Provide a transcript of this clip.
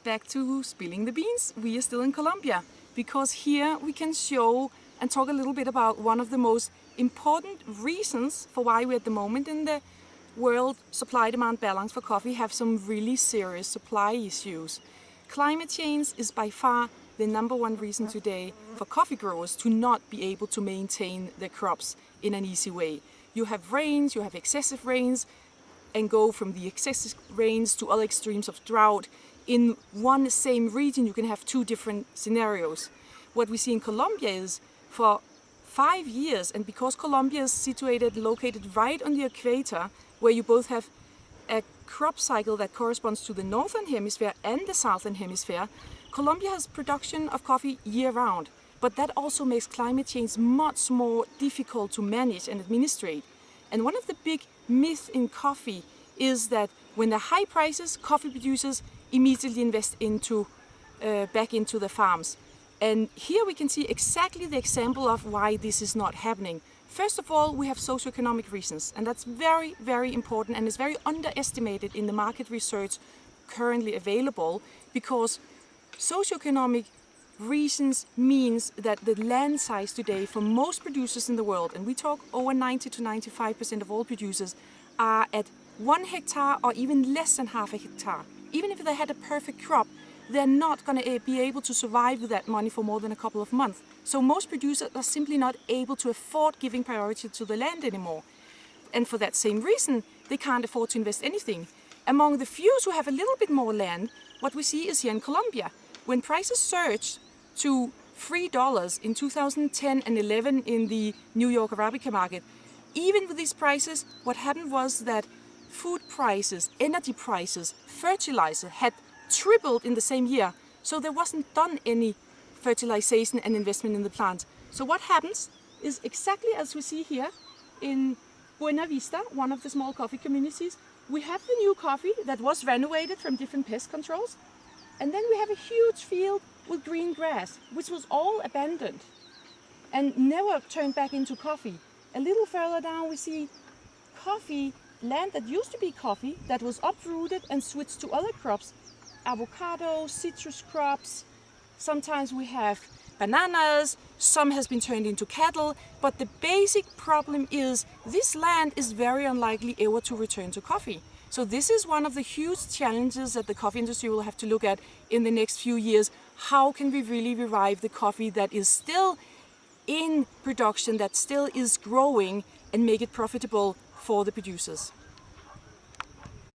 back to Spilling the Beans. We are still in Colombia because here we can show and talk a little bit about one of the most important reasons for why we at the moment in the world supply-demand balance for coffee have some really serious supply issues. Climate change is by far the #1 reason today for coffee growers to not be able to maintain their crops in an easy way. You have rains, you have excessive rains, and go from the excessive rains to other extremes of drought. In one same region you can have two different scenarios. What we see in Colombia is for 5 years, and because Colombia is located right on the equator, where you both have a crop cycle that corresponds to the northern hemisphere and the southern hemisphere, Colombia has production of coffee year-round. But that also makes climate change much more difficult to manage and administrate. And one of the big myths in coffee is that when there are high prices, coffee producers immediately invest back into the farms. And here we can see exactly the example of why this is not happening. First of all, we have socioeconomic reasons, and that's very, very important and is very underestimated in the market research currently available, because socioeconomic reasons means that the land size today for most producers in the world, and we talk over 90 to 95% of all producers, are at 1 hectare or even less than half a hectare. Even if they had a perfect crop, they're not going to be able to survive with that money for more than a couple of months. So most producers are simply not able to afford giving priority to the land anymore. And for that same reason, they can't afford to invest anything. Among the few who have a little bit more land, what we see is here in Colombia. When prices surged to $3 in 2010 and 11 in the New York Arabica market, even with these prices, what happened was that food prices, energy prices, fertilizer had tripled in the same year. So there wasn't done any fertilization and investment in the plant. So what happens is exactly as we see here in Buena Vista, one of the small coffee communities. We have the new coffee that was renovated from different pest controls. And then we have a huge field with green grass, which was all abandoned and never turned back into coffee. A little further down we see coffee, land that used to be coffee, that was uprooted and switched to other crops. Avocado, citrus crops, sometimes we have bananas, some has been turned into cattle, but the basic problem is this land is very unlikely ever to return to coffee. So this is one of the huge challenges that the coffee industry will have to look at in the next few years. How can we really revive the coffee that is still in production, that still is growing, and make it profitable for the producers?